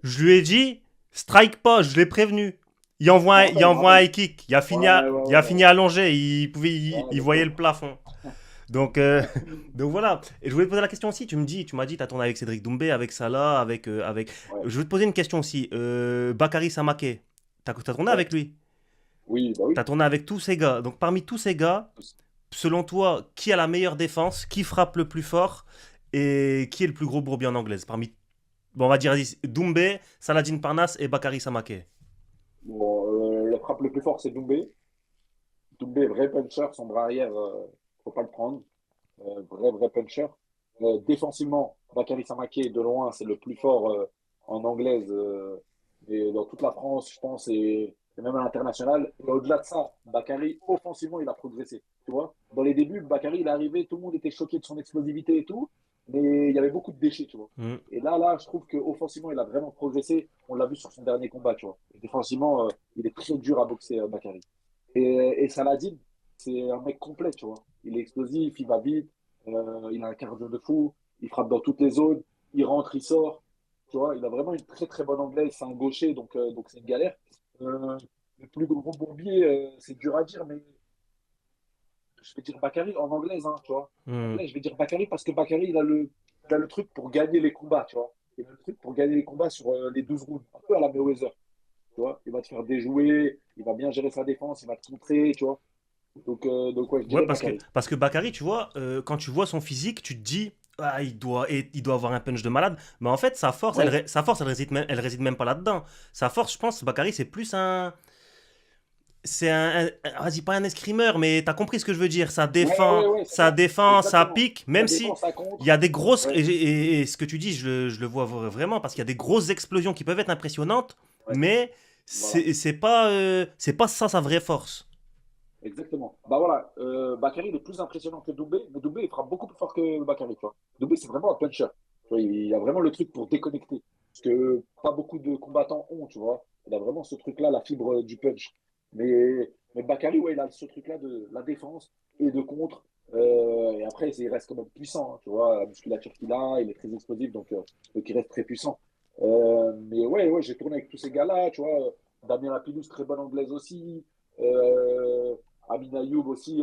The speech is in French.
Je lui ai dit, strike pas, je l'ai prévenu. Je Il me envoie un rappelle. high kick. Ouais, ouais, Il a ouais. fini allongé. Ouais, Il le voyait le pauvre. plafond. Donc, donc voilà. Et je voulais te poser la question aussi. Tu m'as dit, tu as tourné avec Cédric Doumbé, avec Salah, avec. Ouais, Je veux te poser une question aussi. Bakary Samaké, t'as tourné ouais. avec lui. Oui, bah T'as oui. tourné avec tous ces gars. Donc parmi tous ces gars, selon toi, qui a la meilleure défense, qui frappe le plus fort et qui est le plus gros bourbier en anglaise parmi, bon, on va dire Doumbé, Saladin Parnasse et Bakary Samaké. Bon, le frappe le plus fort, c'est Doumbé. Doumbé, vrai puncher, son bras arrière, faut pas le prendre. Vrai puncher. Défensivement, Bakary Samaké, de loin, c'est le plus fort en anglaise et dans toute la France, je pense, et même à l'international. Et au-delà de ça, Bakary, offensivement, il a progressé. Tu vois, dans les débuts, Bakary, il est arrivé, tout le monde était choqué de son explosivité et tout, mais il y avait beaucoup de déchets, tu vois. Hmm. Et là, je trouve qu'offensivement, il a vraiment progressé. On l'a vu sur son dernier combat, tu vois. Et défensivement, il est très dur à boxer, Bakary. Et Saladin, c'est un mec complet, tu vois. Il est explosif, il va vite, il a un cardio de fou, il frappe dans toutes les zones, il rentre, il sort. Tu vois, il a vraiment une très très bonne anglaise. C'est un gaucher, donc c'est une galère. Le plus gros bourbier, c'est dur à dire, mais je vais dire Bakary en anglaise, hein, tu vois. En Hmm. anglais, je vais dire Bakary parce que Bakary, il a le truc pour gagner les combats, tu vois. Il a le truc pour gagner les combats sur les 12 rounds, un peu à la Mayweather, tu vois. Il va te faire déjouer, il va bien gérer sa défense, il va te contrer, tu vois. Donc ouais, je Ouais, dirais Bakary. parce que Bakary, tu vois, quand tu vois son physique, tu te dis, ah, il doit avoir un punch de malade. Mais en fait, Ouais, sa force elle réside même pas là-dedans. Sa force, je pense, Bakary, c'est plus un. C'est vas-y, pas un escrimeur, mais t'as compris ce que je veux dire. ouais, c'est Ça ça. défend, ça Exactement. pique, Ça même si défend, ça il y a contre. des grosses. Ouais, Et ce que tu dis, je le vois vraiment, parce qu'il y a des grosses explosions qui peuvent être impressionnantes, ouais, mais voilà. c'est pas ça sa vraie force. Exactement. Bah voilà, Bakary, il est plus impressionnant que Doumbé, mais Doumbé, il frappe beaucoup plus fort que Bakary, tu vois. Doumbé, c'est vraiment un puncher. Tu vois, il a vraiment le truc pour déconnecter. Ce que pas beaucoup de combattants ont, tu vois. Il a vraiment ce truc-là, la fibre du punch. Mais Bakary, ouais, il a ce truc-là de la défense et de contre. Et après, il reste quand même puissant, hein, tu vois. La musculature qu'il a, il est très explosif, donc il reste très puissant. Mais ouais, j'ai tourné avec tous ces gars-là, tu vois. Damien Lapillus, très bonne anglaise aussi. Euh, Amin Ayoub aussi,